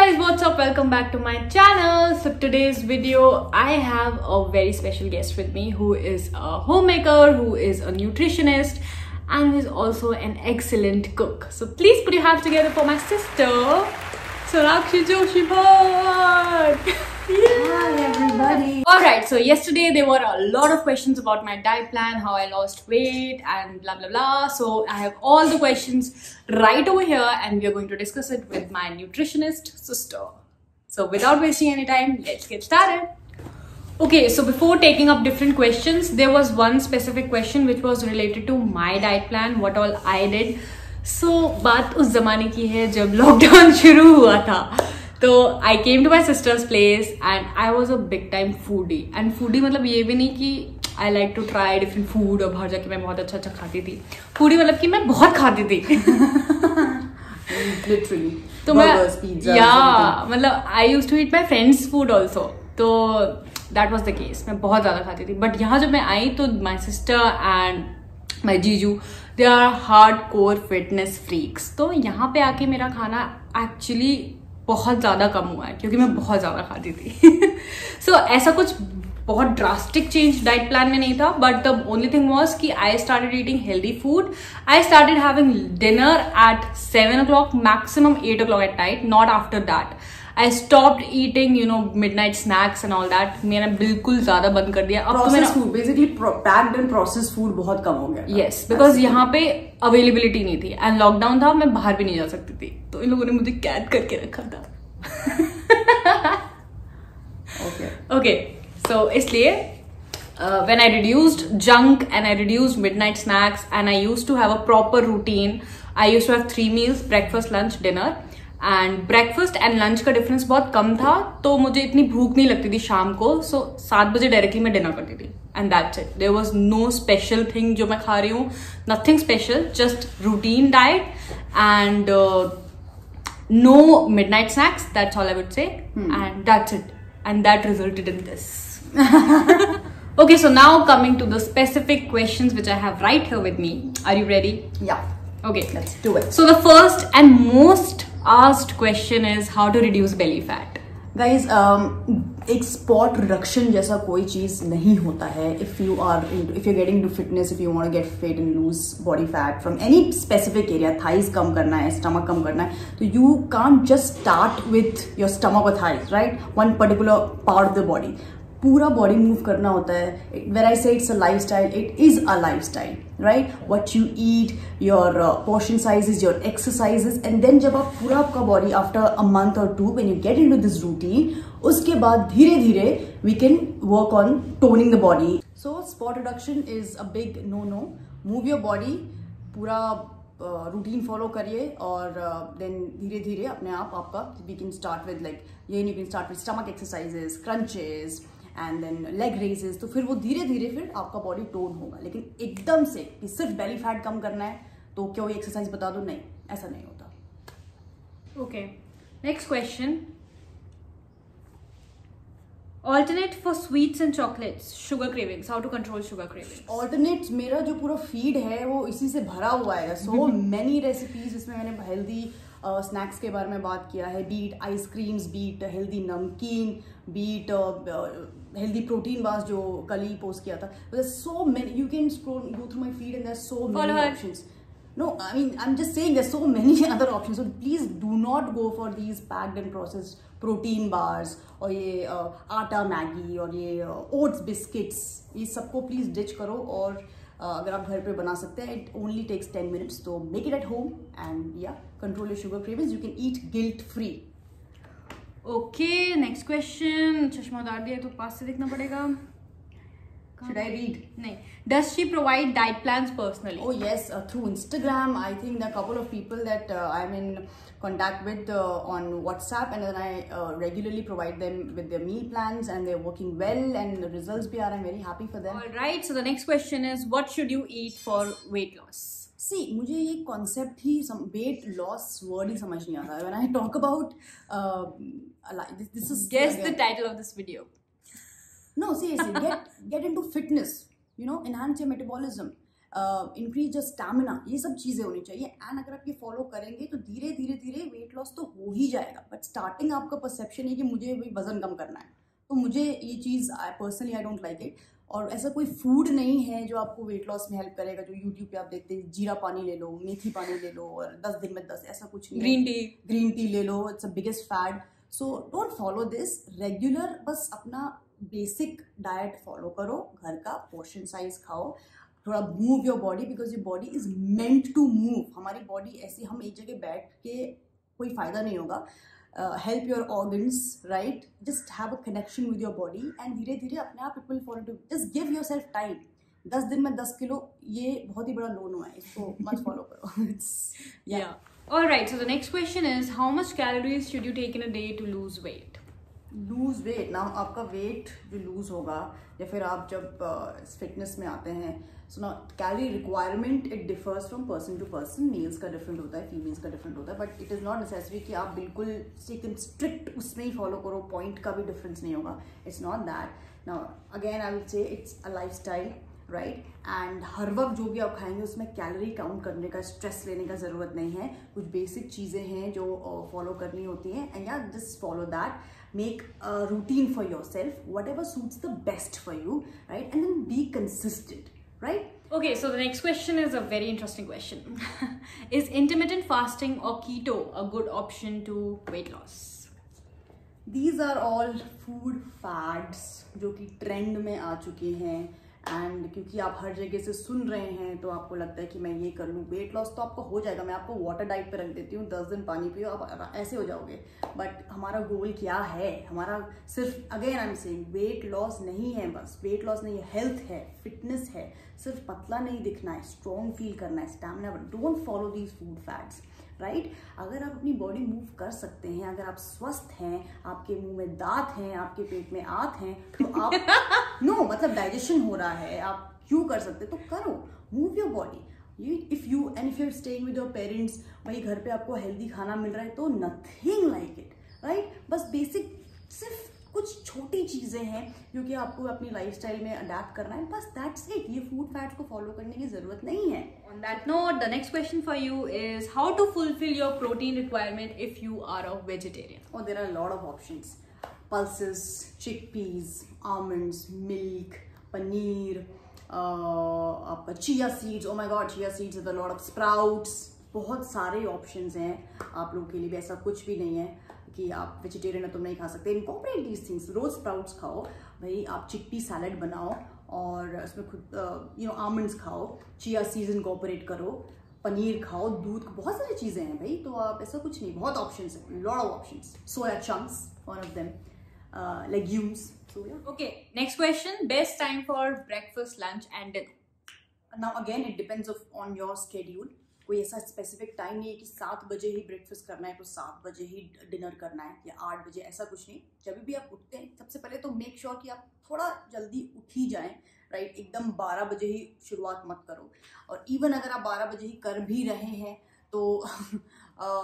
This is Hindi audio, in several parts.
guys, what's up? Welcome back to my channel. So today's video I have a very special guest with me who is a homemaker, who is a nutritionist, and who is also an excellent cook. So please put your hands together for my sister, Sonakshi Joshi Bhatt. Hi everybody. Alright, so yesterday there were a lot of questions about my diet plan, how I lost weight and blah blah blah. So I have all the questions right over here and we are going to discuss it with my nutritionist sister. So without wasting any time, let's get started. Okay, so before taking up different questions, there was one specific question which was related to my diet plan, what all I did. So बात उस जमाने की है जब लॉकडाउन शुरू हुआ था. तो I came to my sister's place and I was a big time foodie. And foodie मतलब ये भी नहीं कि I like to try different food और बाहर जाके मैं बहुत अच्छा अच्छा खाती थी. फूडी मतलब कि मैं बहुत खाती थी. Literally. तो Burgers, मैं pizzas, या मतलब I use to eat my friends food also. तो दैट वॉज द केस. मैं बहुत ज्यादा खाती थी. बट यहाँ जब मैं आई तो माई सिस्टर एंड माई जीजू they are hardcore fitness freaks. तो यहाँ पे आके मेरा खाना एक्चुअली बहुत ज़्यादा कम हुआ है क्योंकि मैं बहुत ज़्यादा खाती थी. सो ऐसा कुछ बहुत ड्रास्टिक चेंज डाइट प्लान में नहीं था. But the only thing was कि I started eating healthy food. I started having dinner at 7 o'clock, maximum 8 o'clock at night, not after that. I stopped eating midnight snacks and all that. मैंने बिल्कुल ज्यादा बंद कर दिया. अब तो मेरा food basically packed and processed food बहुत कम हो गया. यस, बिकॉज यहाँ पे अवेलेबिलिटी नहीं थी एंड लॉकडाउन था. मैं बाहर भी नहीं जा सकती थी. तो इन लोगों ने मुझे कैद करके रखा था. ओके, सो इसलिए when I reduced junk and I reduced midnight snacks and I used to have a proper routine. I used to have 3 meals, breakfast, lunch, dinner. And breakfast and lunch का डिफरेंस बहुत कम था. तो मुझे इतनी भूख नहीं लगती थी शाम को. सो 7 बजे डायरेक्टली मैं डिनर करती थी and that's it. There was no special thing जो मैं खा रही हूँ. Nothing special, just routine diet and no midnight snacks. That's all I would say and that's it. And that resulted in this. Okay, so now coming to the specific questions which I have right here with me. Are you ready? Yeah. Okay, let's do it. So the first and most asked question is how to reduce belly fat. Guys, एक spot reduction जैसा कोई चीज नहीं होता है. If you're getting into fitness, if you want to get fit and lose body fat from any specific area, thighs कम करना है, stomach कम करना है, तो you can't just start with your stomach or thighs, right? One particular part of the body. पूरा बॉडी मूव करना होता है. When I say it's a lifestyle, it is a lifestyle, right? What you eat, your portion sizes, your exercises, and then जब आप पूरा आपका body after a month or 2, when you get into this routine, उसके बाद धीरे धीरे we can work on toning the body. So spot reduction is a big no-no. Move your body, पूरा रूटीन फॉलो करिए और देन धीरे धीरे अपने आप आपका we can start with like you can start with stomach exercises, crunches and then leg raises. तो फिर वो धीरे धीरे फिर आपका बॉडी टोन होगा. लेकिन एकदम से कि सिर्फ बेली फैट कम करना है तो क्या वो एक्सरसाइज बता दो, नहीं, ऐसा नहीं होता. Okay, next question. Alternate for sweets and chocolates, sugar cravings. How to control sugar cravings? Alternate मेरा जो पूरा फीड है वो इसी से भरा हुआ है. सो मैनी रेसिपीज जिसमें मैंने हेल्दी स्नैक्स के बारे में बात किया है. बीट आइसक्रीम्स, बीट हेल्दी नमकीन, बीट हेल्दी प्रोटीन बार्स जो कल ही पोस्ट किया था. So many, you can scroll go through my feed and there are so many options. No, I mean, I'm just saying there's so many other options. So please do not go for these packed and processed protein bars और ये आटा मैगी और ये oats biscuits. ये सबको please ditch करो. और अगर आप घर पे बना सकते हैं, it only takes 10 minutes. So make it at home and yeah, control your sugar cravings. You can eat guilt free. Okay, next question. चश्मा उतार दिया तो पास से देखना पड़ेगा. Should I read? No. Does she provide diet plans personally? Oh yes, through Instagram. I think there are a couple of people that I'm in contact with on WhatsApp, and then I regularly provide them with their meal plans, and they're working well, and the results be are. I'm very happy for them. All right. So the next question is, what should you eat for weight loss? See, मुझे ये concept ही weight loss word ही समझ नहीं आता. When I talk about this is guess the title of this video. No, seriously, get into fitness, enhance your metabolism. Increase your stamina, ये सब चीजें होनी चाहिए। एंड अगर आप ये फॉलो करेंगे तो धीरे धीरे धीरे वेट लॉस तो हो ही जाएगा। बट स्टार्टिंग आपका परसेप्शन है कि मुझे भी वजन कम करना है, तो मुझे ये चीज personally I don't like it. और ऐसा कोई फूड नहीं है जो आपको वेट लॉस में हेल्प करेगा, जो यूट्यूब पे आप देखते हैं जीरा पानी ले लो, मेथी पानी ले लो और 10 दिन में 10, ऐसा कुछ नहीं। ग्रीन टी ले लो, it's a biggest fad. So don't follow this. Regular बस अपना बेसिक डाइट फॉलो करो, घर का पोर्शन साइज खाओ, थोड़ा move your body because your body is meant to move. हमारी बॉडी ऐसी, हम एक जगह बैठ के कोई फायदा नहीं होगा। Help your organs, right, just have a connection with your body and धीरे धीरे अपने आप it will follow to, just give yourself time. 10 दिन में 10 किलो, ये बहुत ही बड़ा लोन हुआ है, इसको मत फॉलो करो। Yeah. All right. So the next question is, how much calories should you take in a day to lose weight? Lose weight ना, आपका वेट जो लूज होगा या फिर आप जब फिटनेस में आते हैं, सो ना calorie requirement it differs from person to person. Males का डिफरेंट होता है, फीमेल्स का डिफरेंट होता है, but it is not necessary कि आप बिल्कुल स्ट्रिक्ट उसमें ही फॉलो करो, पॉइंट का भी डिफरेंस नहीं होगा। It's not that. Now again I will say it's a lifestyle, right. And हर वक्त जो भी आप खाएंगे उसमें कैलोरी काउंट करने का, स्ट्रेस लेने का जरूरत नहीं है। कुछ बेसिक चीजें हैं जो फॉलो करनी होती हैं, एंड या just follow that, make a routine for yourself, whatever suits the best for you, right, and then be consistent, right? Okay, so the next question is a very interesting question. Is intermittent fasting or keto a good option to weight loss? These are all food fads जो कि ट्रेंड में आ चुके हैं, एंड क्योंकि आप हर जगह से सुन रहे हैं तो आपको लगता है कि मैं ये कर लूँ, वेट लॉस तो आपको हो जाएगा, मैं आपको वाटर डाइट पे रख देती हूँ, 10 दिन पानी पियो, आप ऐसे हो जाओगे। बट हमारा गोल क्या है? हमारा सिर्फ, again I am saying, weight loss नहीं है, बस वेट लॉस नहीं है, हेल्थ है, फिटनेस है। सिर्फ पतला नहीं दिखना है, स्ट्रॉन्ग फील करना है, stamina. Don't follow these food fats, right. अगर आप अपनी बॉडी मूव कर सकते हैं, अगर आप स्वस्थ हैं, आपके मुंह में दांत हैं, आपके पेट में आंत हैं, तो आप नो मतलब डाइजेशन हो रहा है, आप क्यों कर सकते, तो करो, move your body. If you staying with your parents, वही घर पे आपको हेल्दी खाना मिल रहा है, तो नथिंग लाइक इट, राइट। बस बेसिक सिर्फ कुछ छोटी चीजें हैं जो कि आपको अपनी लाइफस्टाइल में अडेप्ट करना है, बस दैट्स इट। ये फूड फैट्स को फॉलो करने की जरूरत नहीं है। On that note, the next question for you is how to fulfill your protein requirement if you are a vegetarian? Oh, there are a lot of options. Pulses, chickpeas, almonds, milk, paneer, आपका chia seeds. Oh my God, chia seeds with a lot of sprouts. बहुत सारे ऑप्शंस हैं आप लोगों के लिए भी। ऐसा कुछ भी नहीं है कि आप वेजिटेरियन है तुम नहीं खा सकते। इनकॉर्पोरेट दीज थिंग्स, रोज स्प्राउट्स खाओ भाई, आप चिकपी सैलड बनाओ और उसमें खुद आमंड्स खाओ, चिया सीड्स इनकॉर्पोरेट करो, पनीर खाओ, दूध, बहुत सारी चीजें हैं भाई। तो आप ऐसा कुछ नहीं, बहुत ऑप्शंस है, lot of options. Soya chunks, one of them, legumes. So yeah. Okay, next question, best time for breakfast, lunch and dinner? Now again it depends on your schedule. कोई ऐसा स्पेसिफिक टाइम नहीं है कि 7 बजे ही ब्रेकफास्ट करना है तो 7 बजे ही डिनर करना है या 8 बजे, ऐसा कुछ नहीं। जब भी आप उठते हैं, सबसे पहले तो मेक श्योर कि आप थोड़ा जल्दी उठ ही जाएं, राइट। एकदम 12 बजे ही शुरुआत मत करो। और इवन अगर आप 12 बजे ही कर भी रहे हैं तो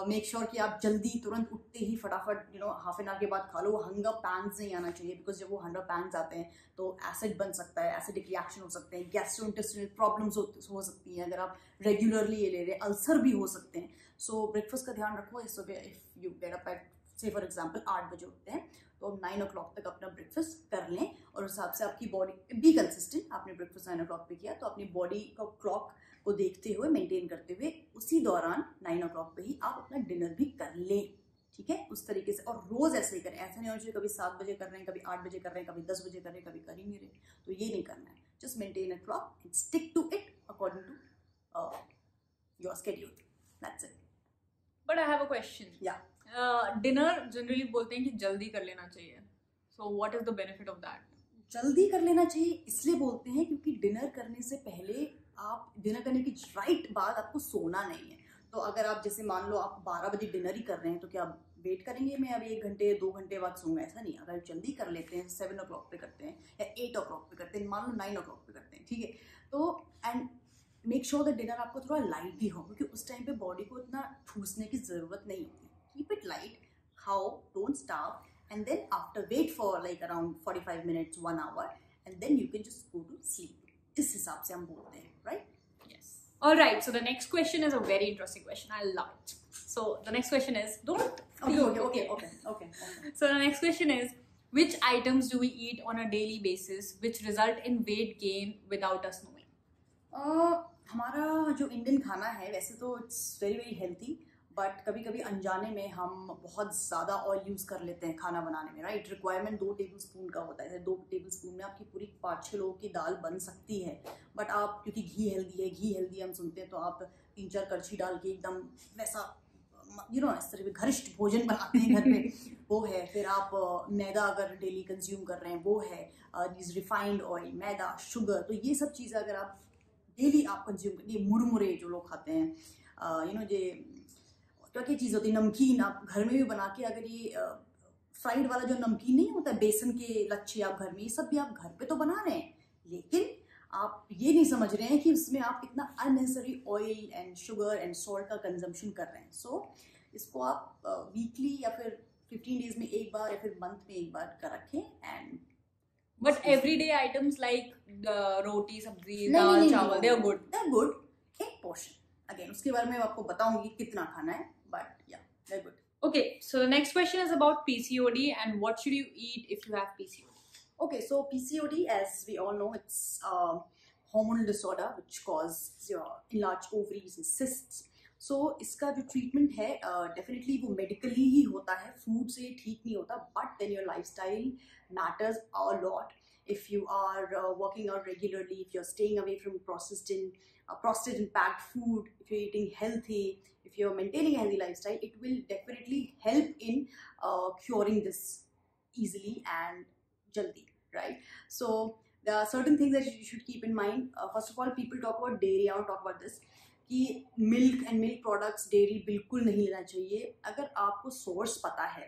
मेक श्योर कि आप जल्दी तुरंत उठते ही फटाफट हाफ एन आवर के बाद खा लो। वो हंगर पैंस नहीं आना चाहिए, बिकॉज जब वो हंगर पैंस आते हैं तो एसिड बन सकता है, एसिडिक रिएक्शन हो सकते हैं, गैस्ट्रोइंटेस्टाइनल प्रॉब्लम्स हो सकती हैं अगर आप रेगुलरली ये ले रहे हैं, अल्सर भी हो सकते हैं। सो ब्रेकफास्ट का ध्यान रखो। If you get up at से फॉर एग्जाम्पल 8 बजे उठते हैं तो 9 o'clock तक अपना ब्रेकफास्ट कर लें, और उस हिसाब से आपकी बॉडी बी कंसिस्टेंट। आपने ब्रेकफास्ट 9 o'clock पे किया तो अपनी बॉडी का क्लॉक को देखते हुए, मेंटेन करते हुए, उसी दौरान 9 o'clock पे ही आप अपना डिनर भी कर लें, ठीक है, उस तरीके से। और रोज ऐसे ही करें, ऐसा नहीं होना चाहिए कभी 7 बजे कर रहे हैं, कभी 8 बजे कर रहे हैं, कभी 10 बजे कर रहे हैं, कभी कर ही नहीं रहे, तो ये नहीं करना है। Just maintain a clock and stick to it according to your schedule, that's it. But I have a question. Yeah. Dinner generally बोलते हैं कि जल्दी कर लेना चाहिए, so what is the benefit of that? जल्दी कर लेना चाहिए इसलिए बोलते हैं क्योंकि डिनर करने से पहले, आप डिनर करने की राइट बाद आपको सोना नहीं है। तो अगर आप जैसे मान लो आप 12 बजे डिनर ही कर रहे हैं तो क्या आप वेट करेंगे मैं अभी 1 घंटे 2 घंटे बाद सोऊंगा? ऐसा नहीं। अगर जल्दी कर लेते हैं, 7 o'clock पे करते हैं या 8 o'clock पे करते हैं, मान लो 9 o'clock पे करते हैं, ठीक है, तो and make sure that dinner आपको थोड़ा लाइट भी हो, क्योंकि उस टाइम पे बॉडी को इतना ठूसने की जरूरत नहीं होती। कीप इट लाइट, खाओ, don't starve, and then after wait for like around 45 minutes 1 hour, and then you can just go to sleep. इस हिसाब से हम बोलते हैं, right? Alright, so the next question is a very interesting question. I love it. So the next question is, Okay. So the next question is, which items do we eat on a daily basis which result in weight gain without us knowing? हमारा जो इंडियन खाना है वैसे तो it's very very healthy, but कभी कभी अनजाने में हम बहुत ज़्यादा ऑयल यूज़ कर लेते हैं खाना बनाने में, राइट। रिक्वायरमेंट 2 टेबलस्पून का होता है, 2 टेबलस्पून में आपकी पूरी 5-6 लोगों की दाल बन सकती है। बट आप क्योंकि घी हेल्दी हम सुनते हैं, तो आप 3-4 करछी डाल के एकदम वैसा इस तरह के घरिष्ठ भोजन बनाते हैं घर पे, वो है। फिर आप मैदा अगर डेली कंज्यूम कर रहे हैं, वो है रिफाइंड ऑयल, मैदा, शुगर, तो ये सब चीज़ें अगर आप डेली आप कंज्यूम करिए। मुरमुरे जो लोग खाते हैं, क्या क्या चीज़ होती है, नमकीन आप घर में भी बना के, अगर ये फ्राइड वाला जो नमकीन नहीं होता है, बेसन के लच्छे आप घर में, ये सब भी आप घर पे तो बना रहे हैं, लेकिन आप ये नहीं समझ रहे हैं कि उसमें आप कितना unnecessary oil and sugar and salt का कंजम्पशन कर रहे हैं। सो इसको आप वीकली या फिर 15 डेज में एक बार या फिर मंथ में एक बार कर रखें। And But everyday items like roti, sabzi, dal, chawal, they are good. They're good in portion. Again, उसके बारे में आपको बताऊंगी कितना खाना है, but yeah, they're good. Okay, so the next question is about PCOD and what should you eat if you have PCOD? Okay, so PCOD, as we all know, it's a hormonal disorder which causes your enlarged ovaries and cysts. So इसका जो ट्रीटमेंट है डेफिनेटली वो मेडिकली ही होता है, फूड से ठीक नहीं होता, but then your lifestyle matters a lot. If you are working out regularly, if you're staying away from processed and packed food, if you're eating healthy, if you're maintaining a healthy lifestyle, it will definitely help in curing this easily and jaldi, right? So there are certain things that you should keep in mind. First of all, people talk about dairy. I want to talk about this कि milk and milk products, dairy बिल्कुल नहीं लेना चाहिए। अगर आपको सोर्स पता है,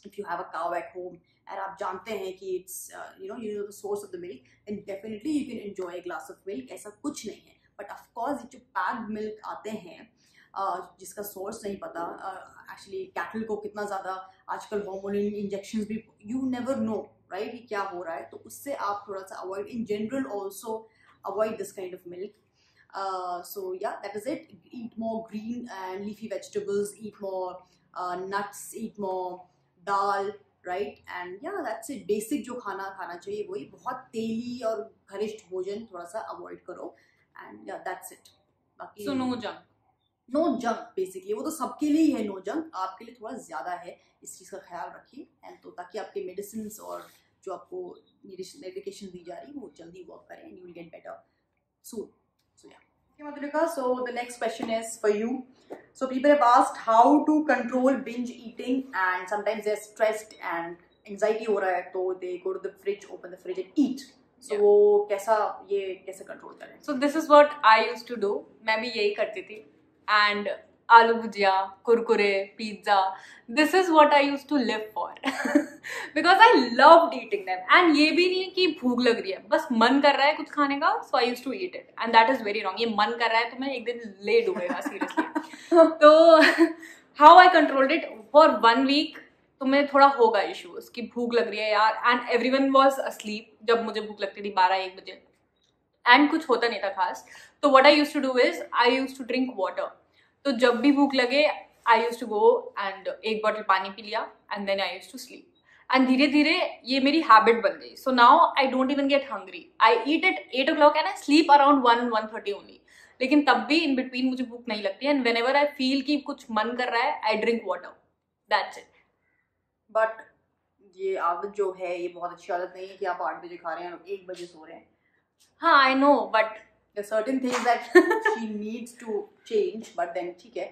if you have a cow at home और आप जानते हैं कि it's you know the source of the milk, then definitely you can enjoy a glass of milk. ऐसा कुछ नहीं है, बट ऑफ कोर्स जो पैक्ड मिल्क आते हैं जिसका सोर्स नहीं पता, एक्चुअली कैटल को कितना ज़्यादा आजकल हार्मोनल इंजेक्शंस भी, यू नेवर नो राइट कि क्या हो रहा है, तो उससे आप थोड़ा सा avoid, in general also avoid this kind of milk. So yeah, that is it. Eat more green and leafy vegetables, eat more nuts, eat more dal, right? And yeah, that's it. Basic जो खाना चाहिए वही, बहुत तेली और घरिष्ठ भोजन थोड़ा सा अवॉइड करो, and yeah, that's it. बाकी So no junk. No junk basically, वो तो सबके लिए ही है नो जंक, आपके लिए थोड़ा ज़्यादा है, इस चीज़ का ख्याल रखिए, एंड तो ताकि आपके मेडिसिन और जो आपको मेडिकेशन दी जा रही है वो जल्दी वर्क करें and you will get better soon. So yeah. Okay, Madhurika, so the next question is for you. So people have asked how to control binge eating, and sometimes they're stressed and anxiety हो रहा है, तो they go to the fridge, open the fridge and eat. So वो कैसे कंट्रोल करें? So this is what I used to do. मैं भी यही करती थी. And aloo bhujia, Kurkure, pizza, this is what I used to live for because I loved eating them. And ये भी नहीं है कि भूख लग रही है, बस मन कर रहा है कुछ खाने का, so I used to eat it, and that is very wrong. ये मन कर रहा है तो मैं एक दिन ले डूबेगा seriously. तो how I controlled it for 1 week, तो मैं थोड़ा होगा इश्यूज कि भूख लग रही है यार, and everyone was asleep जब मुझे भूख लगती थी 12-1 बजे, एंड कुछ होता नहीं था खास. तो what I used to do is I used to drink water. तो जब भी भूख लगे I used to go and 1 bottle पानी पी लिया, and then I used to sleep. And धीरे धीरे ये मेरी हैबिट बन गई. So now I don't even get hungry. I eat at 8 o'clock and I sleep around 1-1:30 only. लेकिन तब भी इन बिटवीन मुझे भूख नहीं लगती, and when ever I feel कि कुछ मन कर रहा है I drink water. That's it. But ये आदत जो है ये बहुत अच्छी आदत नहीं है कि आप 8 बजे खा रहे हैं और 1 बजे सो रहे हैं. हाँ, I know, but there are certain things that she needs to change, but then ठीक है.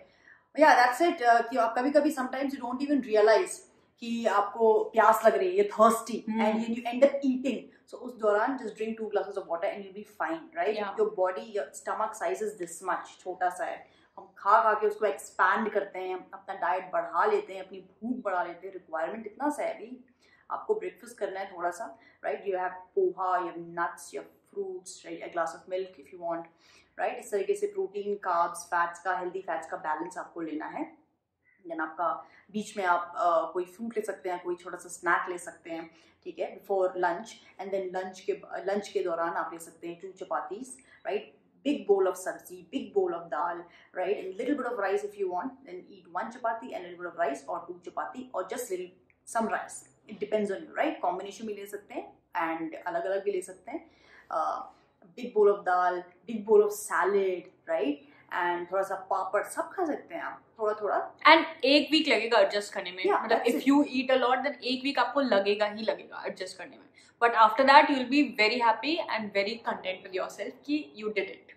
Yeah, that's it. कि आप कभी sometimes you don't even realize कि आपको प्यास लग रही है, you're thirsty, and you end up eating. So उस दौरान just drink 2 glasses of water and you'll be fine, right? Yeah. Your body, your stomach size is this much, छोटा सा है. हम खा के उसको expand करते हैं, अपना डाइट बढ़ा लेते हैं, अपनी भूख बढ़ा लेते हैं. रिक्वायरमेंट इतना सा है भी. आपको ब्रेकफास्ट करना है थोड़ा सा, right? You have poha, you have nuts, you have fruits, right? A glass of milk if you want, right? इस तरीके से प्रोटीन, कार्ब्स, फैट्स का, हेल्दी फैट्स का बैलेंस आपको लेना है. देन आपका बीच में आप कोई फ्रूट ले सकते हैं, कोई छोटा सा स्नैक ले सकते हैं, ठीक है, before lunch. And then lunch के दौरान आप ले सकते हैं 2 chapatis, right? big bowl of sabzi, big bowl of dal, right? And little bit of rice if you want. Then eat 1 chapati and little bit of rice, or 2 chapati, or just little some rice. It depends on you, right? Combination भी ले सकते हैं and अलग-अलग भी ले सकते हैं. Big bowl of dal, big bowl of salad, right? And थोड़ा सा पापड़, सब खा सकते हैं आप थोड़ा थोड़ा. And एक वीक लगेगा एडजस्ट करने में. मतलब if you eat a lot, then एक वीक आपको लगेगा ही लगेगा एडजस्ट करने में. But after that you will be very happy and very content with yourself कि you did it.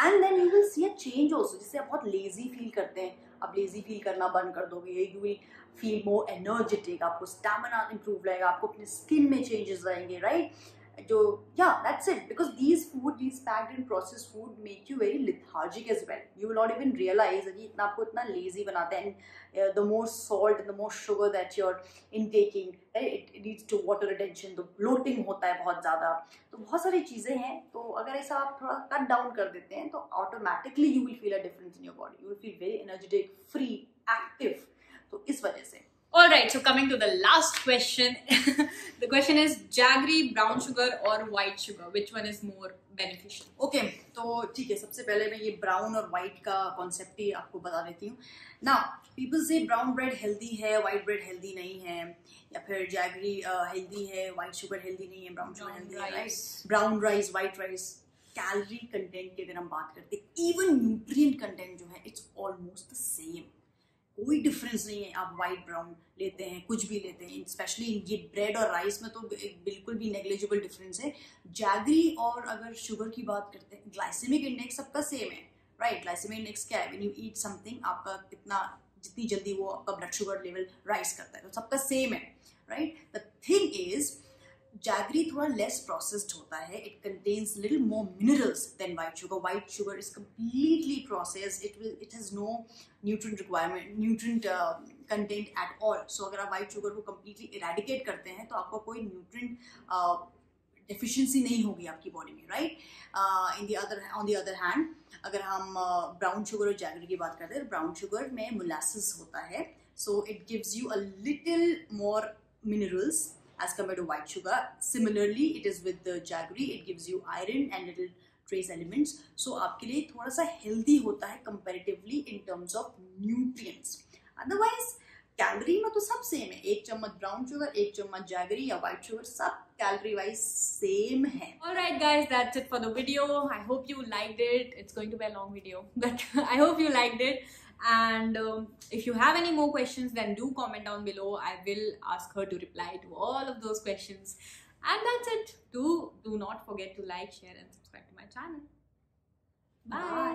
And then you will see a change also. जिससे आप बहुत lazy feel करते हैं, आप lazy feel करना बंद कर दोगे. You will feel more energetic. आपको stamina improve रहेगा, आपको अपने skin में changes आएंगे, right? That's it. Because these packed and processed food make you very lethargic as well. You will not even realize that इतना आपको इतना lazy बनाते हैं. And the more salt and the more sugar that you're intaking, it leads to water retention. तो bloating होता है बहुत ज़्यादा. तो बहुत सारी चीज़ें हैं. तो अगर ऐसा आप थोड़ा cut down कर देते हैं, तो automatically you will feel a difference in your body. You will feel very energetic, free, active. तो इस वजह से. Alright, so coming to the last question. The question is jaggery, brown sugar or white sugar? Which one is more beneficial? Okay, तो ठीक है, सबसे पहले मैं ये brown और white का concept ही आपको बता देती हूँ. Now, people say brown bread healthy है, white bread healthy नहीं है, या फिर jaggery healthy है, white sugar healthy नहीं है, brown sugar healthy है, right? Brown rice, white rice. Calorie content की अगर हम बात करते हैं, even nutrient content जो है, it's almost the same. कोई डिफरेंस नहीं है. आप वाइट ब्राउन लेते हैं, कुछ भी लेते हैं, स्पेशली ये ब्रेड और राइस में तो बिल्कुल भी नेग्लिजिबल डिफरेंस है. जैगरी और अगर शुगर की बात करते हैं, ग्लाइसेमिक इंडेक्स सबका सेम है, राइट? ग्लाइसेमिक इंडेक्स क्या है? व्हेन यू ईट समथिंग, आपका जितनी जल्दी वो आपका ब्लड शुगर लेवल राइज करता है, तो सबका सेम है, right? The thing is jaggery थोड़ा लेस प्रोसेस्ड होता है. It contains little more minerals than white sugar. White sugar is completely processed. It has no nutrient requirement, nutrient content at all. So अगर आप वाइट शुगर को कम्प्लीटली इरेडिकेट करते हैं, तो आपको कोई न्यूट्रिएंट डेफिशिएंसी नहीं होगी आपकी बॉडी में, right? On the other hand, अगर हम ब्राउन शुगर और जैगरी की बात करते हैं, ब्राउन शुगर में मोलासेस होता है. So it gives you a little more minerals as compared to white sugar. Similarly, it is with the jaggery. It gives you iron and little trace elements. So आपके लिए थोड़ा सा healthy होता है comparatively in terms of nutrients. Otherwise, calorie में तो सब सेम है. 1 चम्मच ब्राउन शुगर, 1 चम्मच जैगरी या व्हाइट शुगर, सब कैलोरी वाइज सेम है. Alright guys, that's it for the video. I hope you liked it. It's going to be a long video, but I hope you liked it. And if you have any more questions, then do comment down below. I will ask her to reply to all of those questions. And that's it. Do not forget to like, share and subscribe to my channel. Bye.